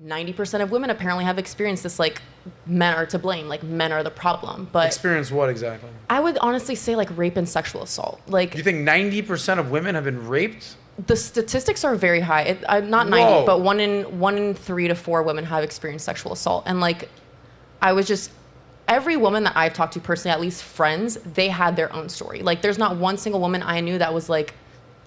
90% of women apparently have experienced this, like, men are to blame, like, men are the problem. But experience what exactly? I would honestly say, like, rape and sexual assault. Like, you think 90% of women have been raped? The statistics are very high. Not 90, Whoa. but one in 3 to 4 women have experienced sexual assault. And, like, every woman that I've talked to personally, at least friends, they had their own story. Like, there's not one single woman I knew that was like,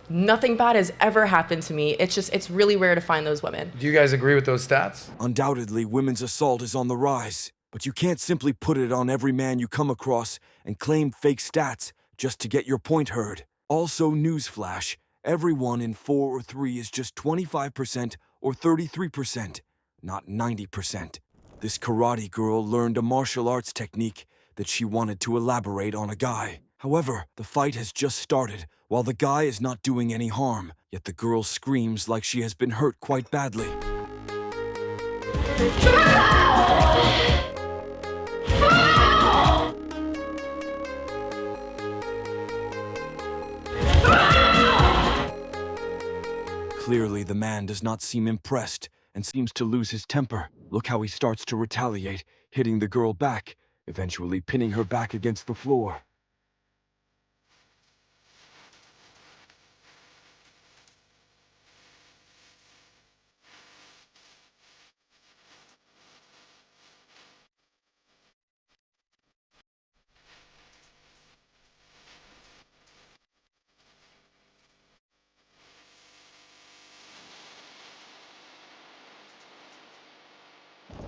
nothing bad has ever happened to me. It's really rare to find those women. Do you guys agree with those stats? Undoubtedly, women's assault is on the rise, but you can't simply put it on every man you come across and claim fake stats just to get your point heard. Also, newsflash, every 1 in 4 or 3 is just 25% or 33%, not 90%. This karate girl learned a martial arts technique that she wanted to elaborate on a guy. However, the fight has just started, while the guy is not doing any harm, yet the girl screams like she has been hurt quite badly. Clearly, the man does not seem impressed and seems to lose his temper. Look how he starts to retaliate, hitting the girl back, eventually pinning her back against the floor.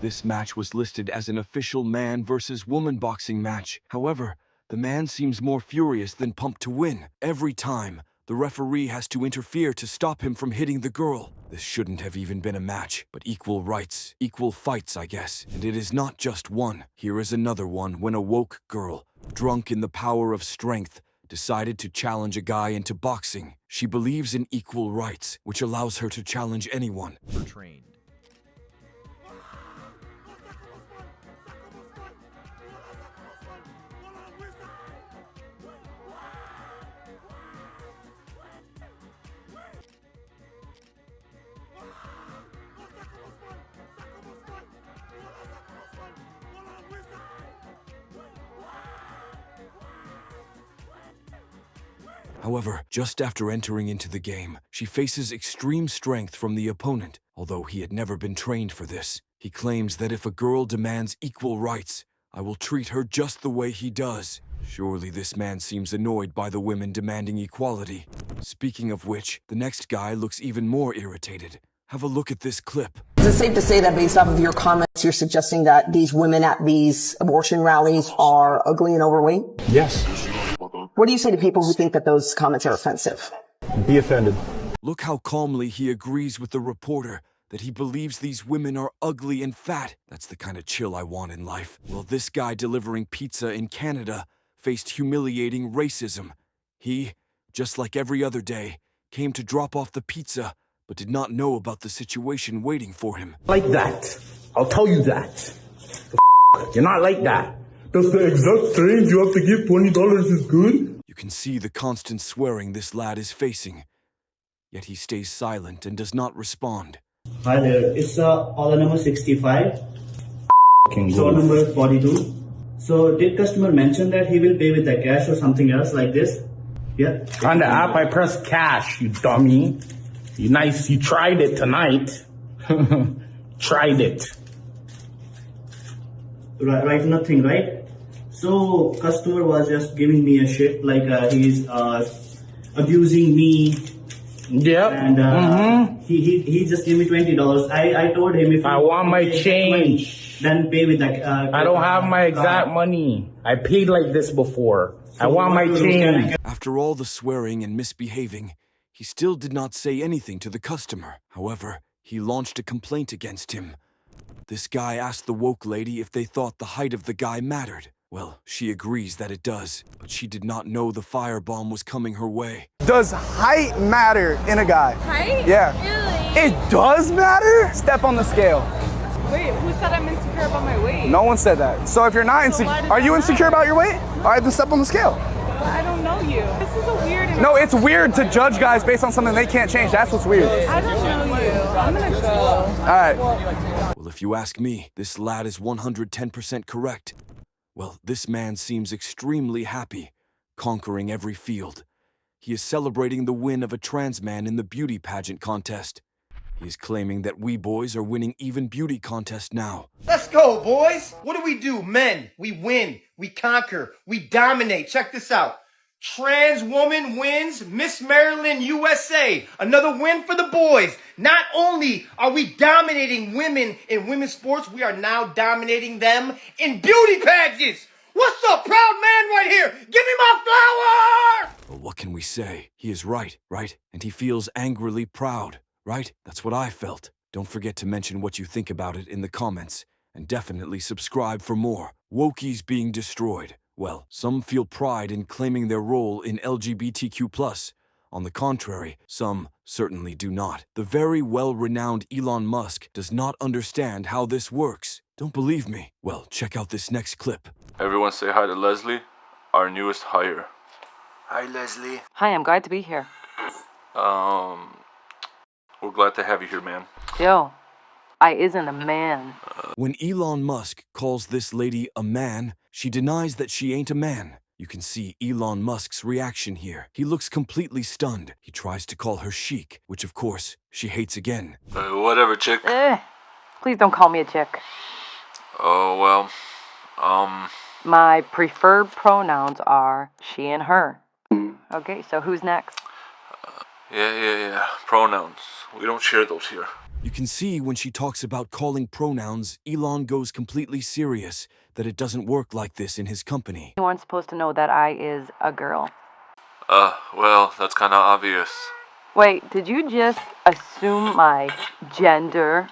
This match was listed as an official man versus woman boxing match. However, the man seems more furious than pumped to win. Every time, the referee has to interfere to stop him from hitting the girl. This shouldn't have even been a match, but equal rights, equal fights, I guess. And it is not just one. Here is another one when a woke girl, drunk in the power of strength, decided to challenge a guy into boxing. She believes in equal rights, which allows her to challenge anyone. Trained. However, just after entering into the game, she faces extreme strength from the opponent. Although he had never been trained for this, he claims that if a girl demands equal rights, I will treat her just the way he does. Surely this man seems annoyed by the women demanding equality. Speaking of which, the next guy looks even more irritated. Have a look at this clip. Is it safe to say that based off of your comments, you're suggesting that these women at these abortion rallies are ugly and overweight? Yes. What do you say to people who think that those comments are offensive? Be offended. Look how calmly he agrees with the reporter that he believes these women are ugly and fat. That's the kind of chill I want in life. Well, this guy delivering pizza in Canada faced humiliating racism. He, just like every other day, came to drop off the pizza, but did not know about the situation waiting for him. Like that. I'll tell you that. You're not like that. Does the exact range you have to give $20 is good? You can see the constant swearing this lad is facing. Yet he stays silent and does not respond. Hi there, it's order number 65. Store number 42. So did customer mention that he will pay with the cash or something else like this? Yeah. On the app, I press cash, you dummy. You nice, you tried it tonight. Tried it. Right, nothing, right? So customer was just giving me a shit, like he's abusing me. Yep. And he just gave me $20. I told him if I want my change, then pay with that. I don't have my exact money. I paid like this before. So I want my change. After all the swearing and misbehaving, he still did not say anything to the customer. However, he launched a complaint against him. This guy asked the woke lady if they thought the height of the guy mattered. Well, she agrees that it does, but she did not know the firebomb was coming her way. Does height matter in a guy? Height? Yeah. Really? It does matter? Step on the scale. Wait, who said I'm insecure about my weight? No one said that. So if you're not insecure, are you insecure about your weight? All right, then step on the scale. But I don't know you. This is a weird. No, it's weird to judge guys based on something they can't change. That's what's weird. I don't know you. I'm gonna go. All right. Well, if you ask me, this lad is 110% correct. Well, this man seems extremely happy, conquering every field. He is celebrating the win of a trans man in the beauty pageant contest. He is claiming that we boys are winning even beauty contests now. Let's go, boys. What do? Men. We win. We conquer. We dominate. Check this out. Trans woman wins Miss Maryland USA. Another win for the boys. Not only are we dominating women in women's sports, we are now dominating them in beauty pageants. What's up, proud man right here? Give me my flower! Well, what can we say? He is right? And he feels angrily proud, right? That's what I felt. Don't forget to mention what you think about it in the comments, and definitely subscribe for more. Wokies being destroyed. Well, some feel pride in claiming their role in LGBTQ+. On the contrary, some certainly do not. The very well-renowned Elon Musk does not understand how this works. Don't believe me? Well, check out this next clip. Everyone say hi to Leslie, our newest hire. Hi, Leslie. Hi, I'm glad to be here. We're glad to have you here, man. Yo, I isn't a man. When Elon Musk calls this lady a man, she denies that she ain't a man. You can see Elon Musk's reaction here. He looks completely stunned. He tries to call her chic, which of course, she hates again. Whatever, chick. Please don't call me a chick. Oh, well, My preferred pronouns are she and her. Okay, so who's next? Yeah. Pronouns. We don't share those here. You can see when she talks about calling pronouns, Elon goes completely serious, that it doesn't work like this in his company. Anyone's supposed to know that I is a girl. Well, that's kind of obvious. Wait, did you just assume my gender?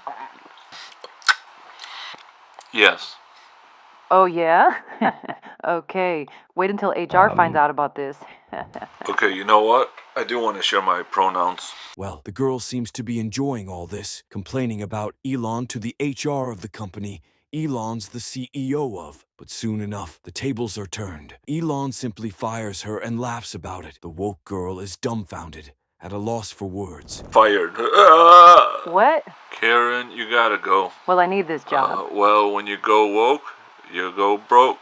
Yes. Oh, yeah? Okay, wait until HR finds out about this. Okay, you know what? I do want to share my pronouns. Well, the girl seems to be enjoying all this, complaining about Elon to the HR of the company Elon's the CEO of. But soon enough, the tables are turned. Elon simply fires her and laughs about it. The woke girl is dumbfounded, at a loss for words. Fired. What? Karen, you gotta go. Well, I need this job. Well, when you go woke, you go broke.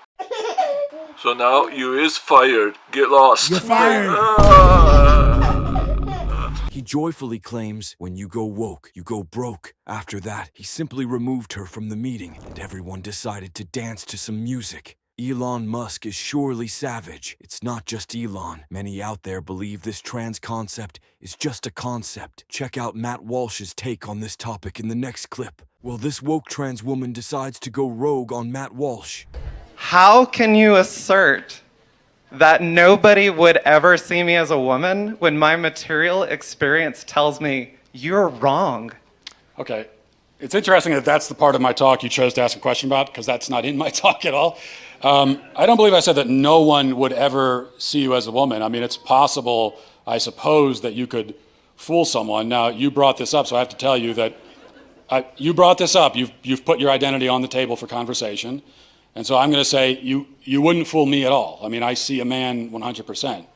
So now you is fired. Get lost. You're fired. He joyfully claims, when you go woke, you go broke. After that, he simply removed her from the meeting, and everyone decided to dance to some music. Elon Musk is surely savage. It's not just Elon. Many out there believe this trans concept is just a concept. Check out Matt Walsh's take on this topic in the next clip. Well, this woke trans woman decides to go rogue on Matt Walsh. How can you assert that nobody would ever see me as a woman when my material experience tells me you're wrong? Okay. It's interesting that that's the part of my talk you chose to ask a question about, because that's not in my talk at all. I don't believe I said that no one would ever see you as a woman. I mean, it's possible, I suppose, that you could fool someone. Now, you brought this up, so I have to tell you that you brought this up. You've put your identity on the table for conversation. And so I'm going to say you wouldn't fool me at all. I mean, I see a man 100%.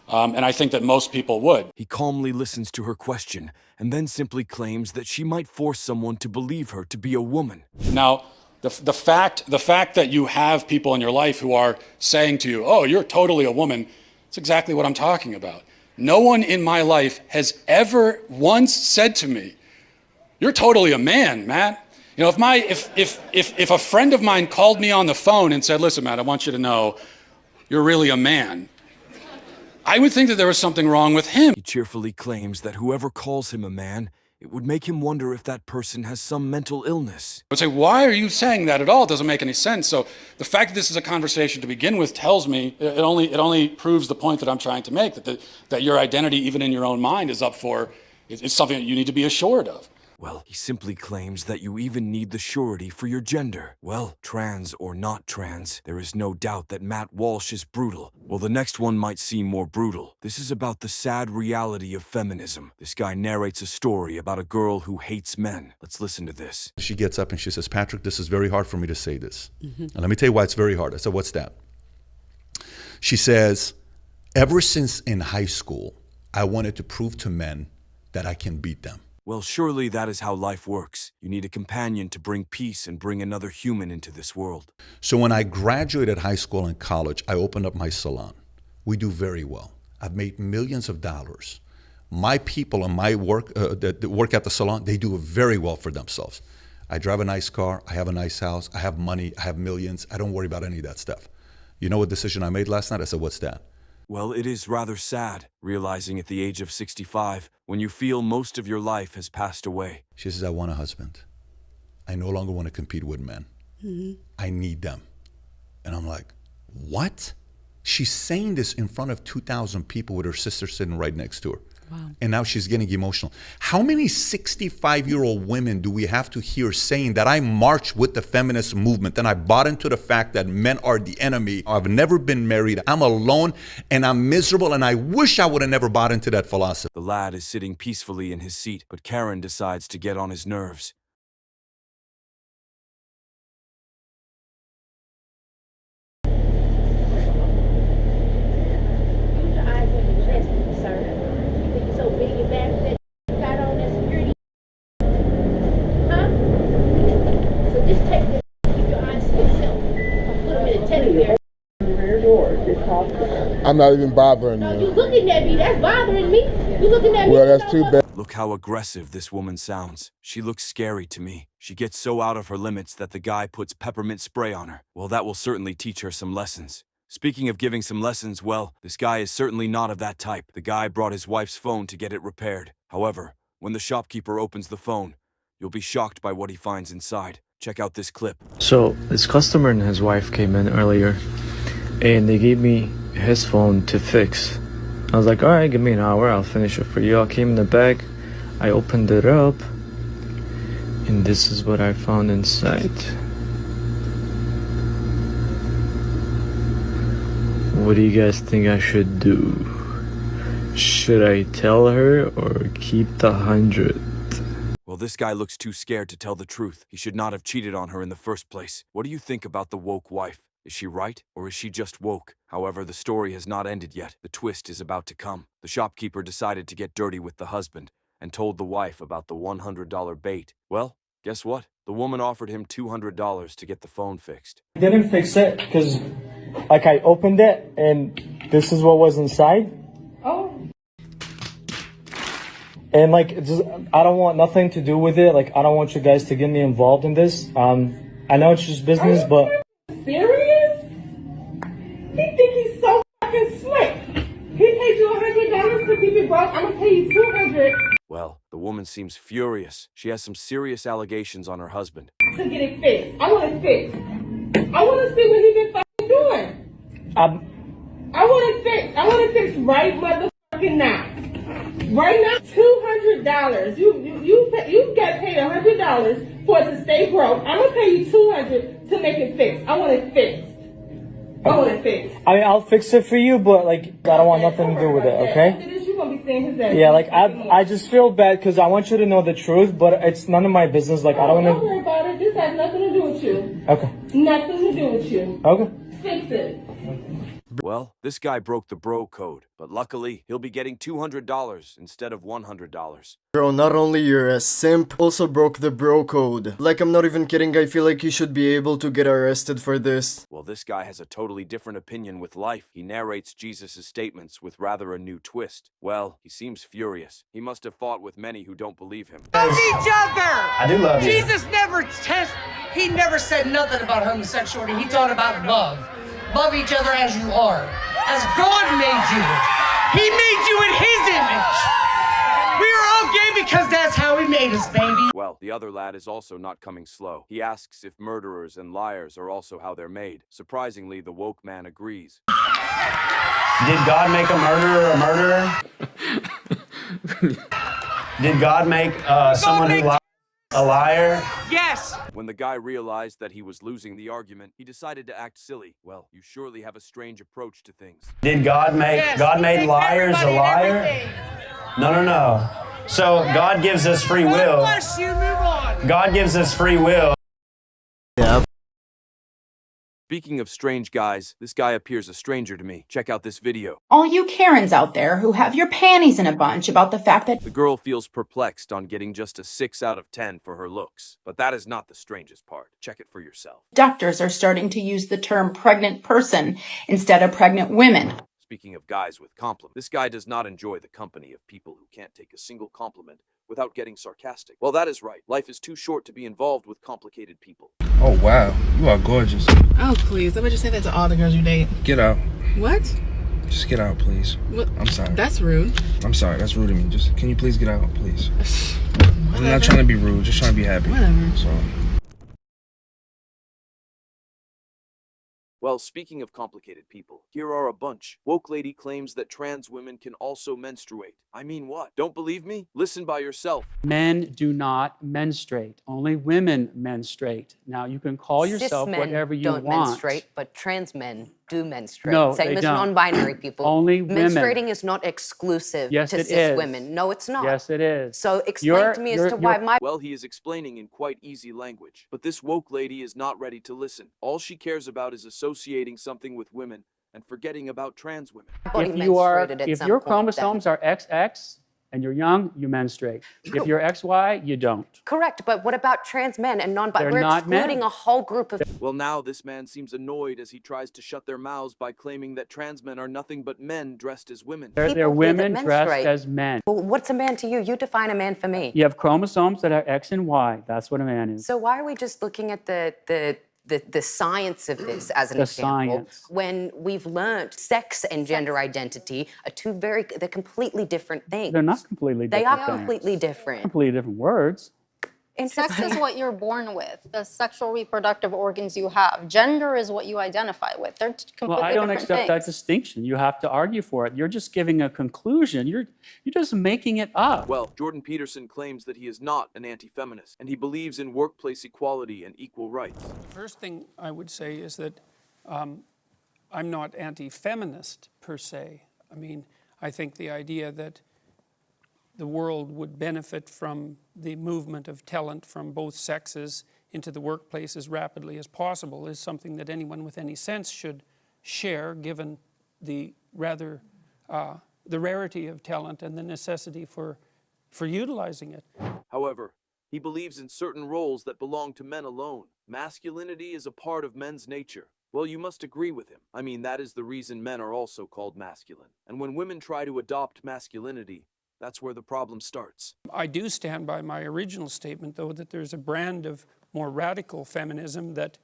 And I think that most people would. He calmly listens to her question and then simply claims that she might force someone to believe her to be a woman. Now, the fact that you have people in your life who are saying to you, oh, you're totally a woman, it's exactly what I'm talking about. No one in my life has ever once said to me, you're totally a man, Matt. You know, if a friend of mine called me on the phone and said, listen, Matt, I want you to know you're really a man, I would think that there was something wrong with him. He cheerfully claims that whoever calls him a man, it would make him wonder if that person has some mental illness. I would say, why are you saying that at all? It doesn't make any sense. So the fact that this is a conversation to begin with tells me, it only proves the point that I'm trying to make, that your identity, even in your own mind, is up for, it's something that you need to be assured of. Well, he simply claims that you even need the surety for your gender. Well, trans or not trans, there is no doubt that Matt Walsh is brutal. Well, the next one might seem more brutal. This is about the sad reality of feminism. This guy narrates a story about a girl who hates men. Let's listen to this. She gets up and she says, Patrick, this is very hard for me to say this. And let me tell you why it's very hard. I said, what's that? She says, ever since in high school, I wanted to prove to men that I can beat them. Well, surely that is how life works. You need a companion to bring peace and bring another human into this world. So when I graduated high school and college, I opened up my salon. We do very well. I've made millions of dollars. My people and my work that work at the salon, they do very well for themselves. I drive a nice car, I have a nice house, I have money, I have millions. I don't worry about any of that stuff. You know what decision I made last night? I said, what's that? Well, it is rather sad, realizing at the age of 65, when you feel most of your life has passed away. She says, I want a husband. I no longer want to compete with men. I need them. And I'm like, what? She's saying this in front of 2,000 people with her sister sitting right next to her. Wow. And now she's getting emotional. How many 65-year-old women do we have to hear saying that I marched with the feminist movement and I bought into the fact that men are the enemy? I've never been married. I'm alone and I'm miserable and I wish I would have never bought into that philosophy. The lad is sitting peacefully in his seat, but Karen decides to get on his nerves. I'm not even bothering you. You looking at me, that's bothering me. You looking at me. Well, that's too bad. Look how aggressive this woman sounds. She looks scary to me. She gets so out of her limits that the guy puts peppermint spray on her. Well, that will certainly teach her some lessons. Speaking of giving some lessons, well, this guy is certainly not of that type. The guy brought his wife's phone to get it repaired. However, when the shopkeeper opens the phone, you'll be shocked by what he finds inside. Check out this clip. So, this customer and his wife came in earlier, and they gave me his phone to fix. I was like, all right, give me an hour, I'll finish it for you. I came in the bag, I opened it up, and this is what I found inside. What do you guys think I should do? Should I tell her or keep the 100? Well, this guy looks too scared to tell the truth. He should not have cheated on her in the first place. What do you think about the woke wife? Is she right, or is she just woke? However, the story has not ended yet. The twist is about to come. The shopkeeper decided to get dirty with the husband and told the wife about the $100 bait. Well, guess what? The woman offered him $200 to get the phone fixed. I didn't fix it because, like, I opened it and this is what was inside. Oh. And, like, just, I don't want nothing to do with it. Like, I don't want you guys to get me involved in this. I know it's just business, but... Serious? He think he's so fucking slick. He paid you $100 to keep it broke. I'm gonna pay you $200 Well, the woman seems furious. She has some serious allegations on her husband. to get it fixed. I want it fixed. I want to see what he been fucking doing. I want it fixed. I want it fixed right motherfucking now. Right now, $200. You got paid $100 for it to stay broke. I'm gonna pay you $200 to make it fixed. I want it fixed. I want it fixed. I mean, I'll fix it for you, but, like, I don't want nothing to do with it, okay? After this, you gonna be saying his ass. Yeah, like, I just feel bad because I want you to know the truth, but it's none of my business. Like, I don't want Don't worry about it. This has nothing to do with you. Okay. Nothing to do with you. Okay. Fix it. Well, this guy broke the bro code, but luckily, he'll be getting $200 instead of $100. Bro, not only you're a simp, also broke the bro code. Like, I'm not even kidding, I feel like you should be able to get arrested for this. Well, this guy has a totally different opinion with life. He narrates Jesus' statements with rather a new twist. Well, he seems furious. He must have fought with many who don't believe him. Love each other! I do love you. Jesus he never said nothing about homosexuality. He taught about love. Love each other as you are. As God made you. He made you in his image. We are all gay because that's how he made us, baby. Well, the other lad is also not coming slow. He asks if murderers and liars are also how they're made. Surprisingly, the woke man agrees. Did God make a murderer a murderer? Did God make someone who lies a liar? Yes! When the guy realized that he was losing the argument, he decided to act silly. Well, you surely have a strange approach to things. Did God make God made liars a liar? No. So God gives us free will. God bless you, move on. God gives us free will. Yeah. Speaking of strange guys, this guy appears a stranger to me. Check out this video. All you Karens out there who have your panties in a bunch about the fact that The girl feels perplexed on getting just a 6 out of 10 for her looks. But that is not the strangest part. Check it for yourself. doctors are starting to use the term pregnant person instead of pregnant women. Speaking of guys with compliments, this guy does not enjoy the company of people who can't take a single compliment without getting sarcastic. Well, that is right. Life is too short to be involved with complicated people. Oh, wow. You are gorgeous. Oh, please. Let me just say that to all the girls you date. Get out. What? Just get out, please. What? I'm sorry. That's rude. I'm sorry. That's rude of me. Just, can you please get out, please? I'm not trying to be rude. Just trying to be happy. Whatever. So. Well, speaking of complicated people, here are a bunch. Woke lady claims that trans women can also menstruate. I mean what? Don't believe me? Listen by yourself. Men do not menstruate. Only women menstruate. Now, you can call yourself whatever you want. Cis men don't menstruate, but trans men do menstruate. No, Same they as don't. non-binary people. Only women. Menstruating is not exclusive Yes, to it cis is. women. No, it's not. Yes, it is. So explain to me as to why my... Well, he is explaining in quite easy language. But this woke lady is not ready to listen. All she cares about is associating something with women and forgetting about trans women. If your chromosomes are XX and you're young, you menstruate. If you're XY, you don't. Correct, but what about trans men and non-binary? They're We're not men. excluding a whole group of... Well, now this man seems annoyed as he tries to shut their mouths by claiming that trans men are nothing but men dressed as women. They're women dressed as men. Well, what's a man to you? You define a man for me. You have chromosomes that are X and Y. That's what a man is. So why are we just looking at the science of this as an The example science. when we've learned sex and gender identity are they're completely different things. They're not completely They different are things. completely different. Completely different words. Sex is what you're born with, the sexual reproductive organs you have. Gender is what you identify with. They're completely Well, I don't different accept that things. distinction. You have to argue for it. You're just giving a conclusion. You're just making it up. Well, Jordan Peterson claims that he is not an anti-feminist, and he believes in workplace equality and equal rights. First thing I would say is that I'm not anti-feminist per se. I mean, I think the idea that the world would benefit from the movement of talent from both sexes into the workplace as rapidly as possible is something that anyone with any sense should share, given the the rarity of talent and the necessity for utilizing it. However, he believes in certain roles that belong to men alone. Masculinity is a part of men's nature. Well, you must agree with him. I mean, that is the reason men are also called masculine. And when women try to adopt masculinity, that's where the problem starts. I do stand by my original statement, though, that there's a brand of more radical feminism that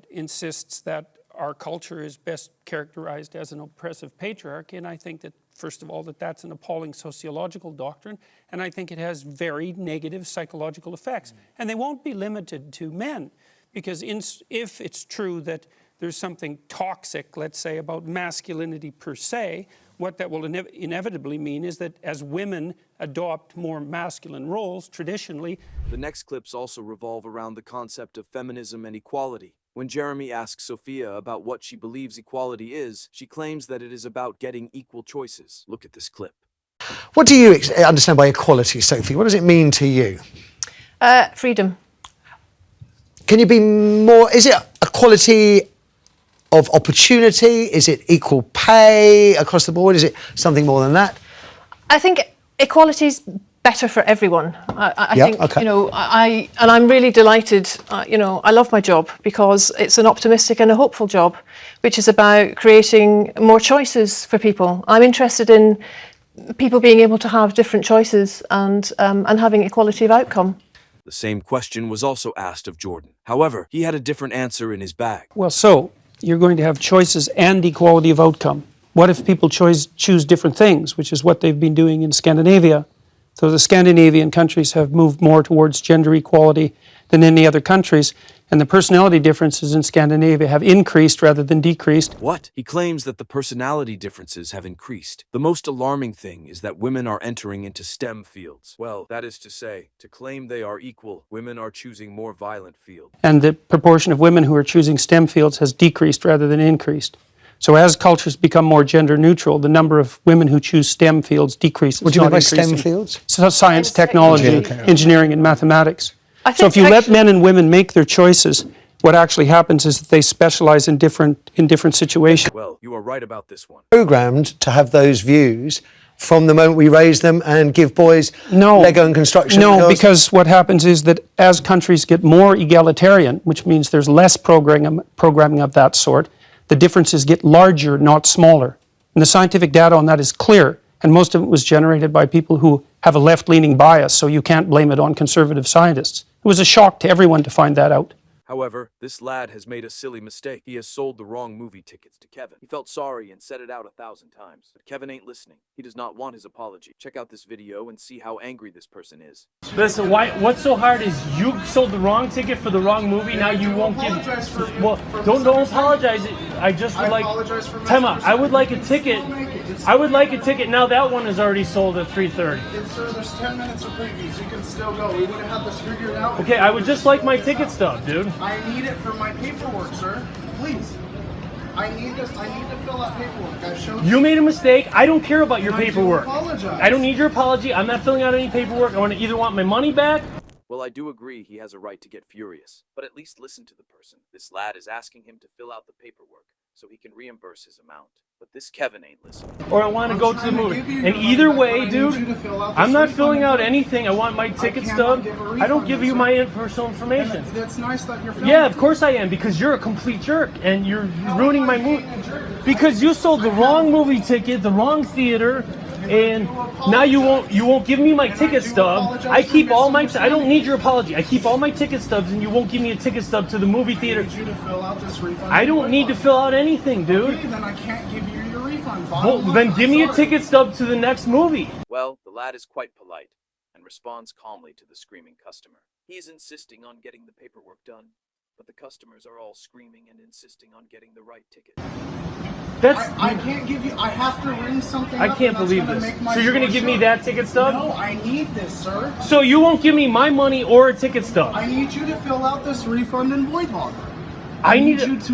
insists that our culture is best characterized as an oppressive patriarchy, and I think that, first of all, that's an appalling sociological doctrine, and I think it has very negative psychological effects. And they won't be limited to men, because if it's true that there's something toxic, let's say, about masculinity per se, what that will inevitably mean is that as women adopt more masculine roles, traditionally... The next clips also revolve around the concept of feminism and equality. When Jeremy asks Sophia about what she believes equality is, she claims that it is about getting equal choices. Look at this clip. What do you understand by equality, Sophie? What does it mean to you? Freedom. Can you be more... Is it equality of opportunity? Is it equal pay across the board? Is it something more than that? I think equality is better for everyone. I Yeah, think, okay. you know, and I'm really delighted, you know, I love my job because it's an optimistic and a hopeful job, which is about creating more choices for people. I'm interested in people being able to have different choices and having equality of outcome. The same question was also asked of Jordan. However, he had a different answer in his bag. Well, so you're going to have choices and equality of outcome. What if people choose different things, which is what they've been doing in Scandinavia? So the Scandinavian countries have moved more towards gender equality than any other countries, and the personality differences in Scandinavia have increased rather than decreased. What? He claims that the personality differences have increased. The most alarming thing is that women are entering into STEM fields. Well, that is to say, to claim they are equal, women are choosing more violent fields. And the proportion of women who are choosing STEM fields has decreased rather than increased. So as cultures become more gender neutral, the number of women who choose STEM fields decreases. What do you mean not by STEM increasing. fields? So science, technology, Okay. engineering, and mathematics. I So if think you let men and women make their choices, What actually happens is that they specialize in different situations. Well, you are right about this one. Programmed to have those views from the moment we raise them and give boys Lego and construction? No, because what happens is that as countries get more egalitarian, which means there's less programming of that sort, the differences get larger, not smaller. And the scientific data on that is clear, and most of it was generated by people who have a left-leaning bias, so you can't blame it on conservative scientists. It was a shock to everyone to find that out. However, this lad has made a silly mistake. He has sold the wrong movie tickets to Kevin. He felt sorry and said it out 1,000 times. But Kevin ain't listening. He does not want his apology. Check out this video and see how angry this person is. Listen, what's so hard is you sold the wrong ticket for the wrong movie. Now you won't give. Well, don't apologize. I just would like. Time out. I would like a ticket. I would like a ticket. Now that one is already sold at 3:30. Sir, there's 10 minutes of previews. You can still go. We would have had this figured out. Okay, I would just like my ticket stub, dude. I need it for my paperwork, sir. Please. I need this. I need to fill out paperwork. I've shown You made a mistake. I don't care about your paperwork. apologize. I don't need your apology. I'm not filling out any paperwork. I want to either want my money back. Well, I do agree he has a right to get furious, but at least listen to the person. This lad is asking him to fill out the paperwork so he can reimburse his amount. But this Kevin ain't listening. Or I want to go to the movie. And either way, dude, I'm not filling out anything. I want my ticket stub. I don't give you my personal information. That's nice that you're Yeah, of course I am, because you're a complete jerk and you're ruining my movie. Because you sold the wrong movie ticket, the wrong theater, and now you won't give me my ticket stub. I keep all my I don't need your apology. I keep all my ticket stubs and you won't give me a ticket stub to the movie theater. I don't need to fill out anything, dude. Okay, then I can't give you your refund. Well, then give me a ticket stub to the next movie. Well, the lad is quite polite and responds calmly to the screaming customer. He is insisting on getting the paperwork done, but the customers are all screaming and insisting on getting the right ticket. I can't give you. I have to ring something. I can't believe this. So you're gonna give me that ticket stub? No, I need this, sir. So you won't give me my money or a ticket stub? I need you to fill out this refund and void log. I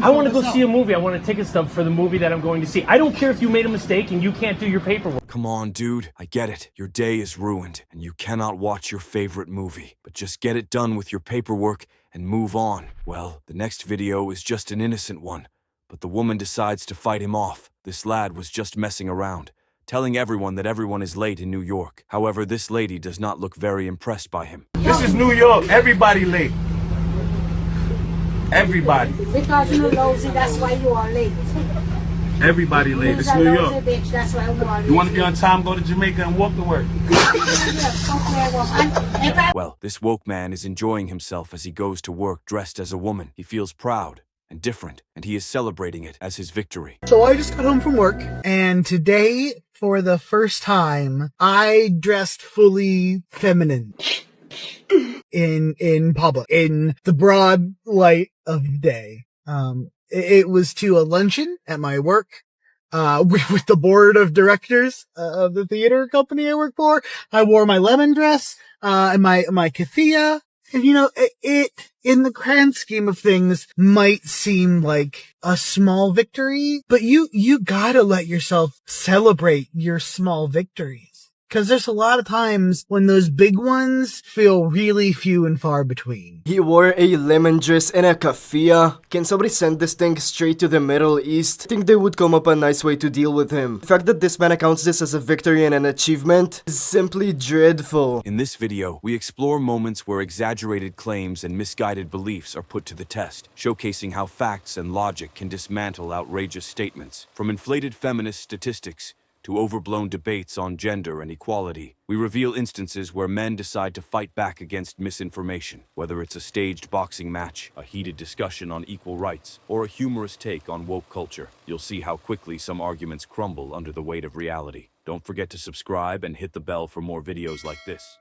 want to go see a movie. I want a ticket stub for the movie that I'm going to see. I don't care if you made a mistake and you can't do your paperwork. Come on, dude. I get it. Your day is ruined and you cannot watch your favorite movie. But just get it done with your paperwork and move on. Well, the next video is just an innocent one. But the woman decides to fight him off. This lad was just messing around, telling everyone that everyone is late in New York. However, this lady does not look very impressed by him. This is New York. Everybody late. Everybody. Because you're nosy, that's why you are late. Everybody late. It's New York. Bitch, that's why you are late. You want to be on time, go to Jamaica and walk to work. Well, this woke man is enjoying himself as he goes to work dressed as a woman. He feels proud and different, and he is celebrating it as his victory. So I just got home from work, and today, for the first time, I dressed fully feminine in public, in the broad light of day. It was to a luncheon at my work, with the board of directors of the theater company I work for. I wore my lemon dress, and my keffiyeh. And you know, it, in the grand scheme of things, might seem like a small victory, but you gotta let yourself celebrate your small victories. Because there's a lot of times when those big ones feel really few and far between. He wore a lemon dress and a keffiyeh. Can somebody send this thing straight to the Middle East? I think they would come up a nice way to deal with him. The fact that this man accounts this as a victory and an achievement is simply dreadful. In this video, we explore moments where exaggerated claims and misguided beliefs are put to the test, showcasing how facts and logic can dismantle outrageous statements. From inflated feminist statistics to overblown debates on gender and equality, we reveal instances where men decide to fight back against misinformation. Whether it's a staged boxing match, a heated discussion on equal rights, or a humorous take on woke culture, you'll see how quickly some arguments crumble under the weight of reality. Don't forget to subscribe and hit the bell for more videos like this.